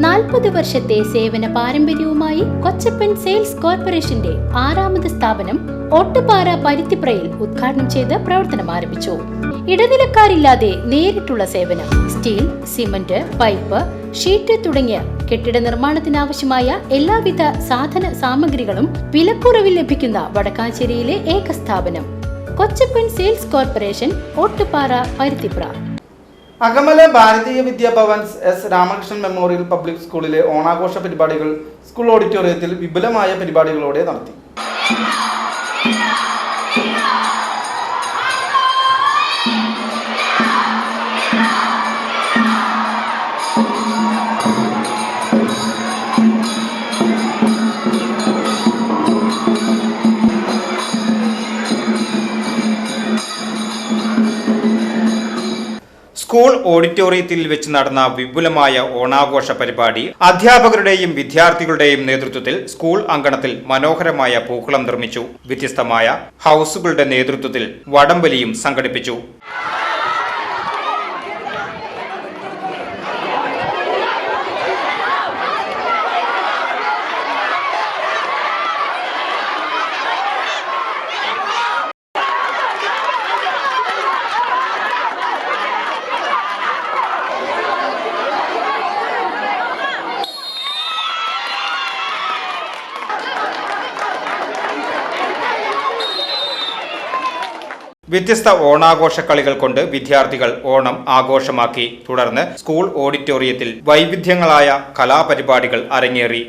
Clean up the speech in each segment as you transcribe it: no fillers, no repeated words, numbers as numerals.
40 വർഷത്തെ സേവന പാരമ്പര്യവുമായി കൊച്ചപ്പൻ സെയിൽസ് കോർപ്പറേഷന്റെ 6ാമത് സ്ഥാപനം ഓട്ടുപാറ പരുത്തിപ്രയിൽ ഉദ്ഘാടനം ചെയ്ത് പ്രവർത്തനം ആരംഭിച്ചു. ഇടനിലക്കാരില്ലാതെ നേരിട്ടുള്ള സേവനം. സ്റ്റീൽ, സിമന്റ്, പൈപ്പ്, ഷീറ്റ് തുടങ്ങിയ കെട്ടിട നിർമ്മാണത്തിനാവശ്യമായ എല്ലാവിധ സാധന സാമഗ്രികളും വിലക്കുറവിൽ ലഭിക്കുന്ന വടക്കാഞ്ചേരിയിലെ ഏക സ്ഥാപനം കൊച്ചപ്പൻ സെയിൽസ് കോർപ്പറേഷൻ, ഓട്ടുപാറ, പരുത്തിപ്ര. അകമല ഭാരതീയ Vidya Bhavans S Ramakrishnan memorial public സ്കൂളിലെ ഓണാഘോഷ പരിപാടികൾ സ്കൂൾ ഓഡിറ്റോറിയത്തിൽ വിപുലമായ പരിപാടികളോടെ നടത്തി. സ്കൂൾ ഓഡിറ്റോറിയത്തിൽ വെച്ച് നടന്ന വിപുലമായ ഓണാഘോഷ പരിപാടി അധ്യാപകരുടെയും വിദ്യാർത്ഥികളുടെയും നേതൃത്വത്തിൽ സ്കൂൾ അങ്കണത്തിൽ മനോഹരമായ പൂക്കളം നിർമ്മിച്ചു. വ്യത്യസ്തമായ ഹൗസുകളുടെ നേതൃത്വത്തിൽ വടംവലിയും സംഘടിപ്പിച്ചു. വ്യത്യസ്ത ഓണാഘോഷ കളികൾ കൊണ്ട് വിദ്യാർത്ഥികൾ ഓണം ആഘോഷമാക്കി. തുടർന്ന് സ്കൂൾ ഓഡിറ്റോറിയത്തിൽ വൈവിധ്യങ്ങളായ കലാപരിപാടികൾ അരങ്ങേറി.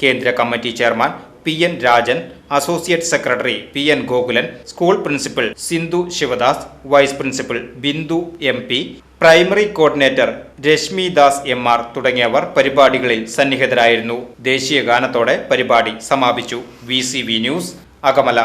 കേന്ദ്ര committee chairman PN Rajan, associate secretary PN Gokulan, school principal Sindhu Sivadas, vice principal Bindu MP, primary coordinator Reshmi Das MR തുടങ്ങിയവർ പരിപാടികളിൽ സന്നിഹിതരായിരുന്നു. ദേശീയ ഗാനത്തോടെ പരിപാടി സമാപിച്ചു. VCV news, Akamala.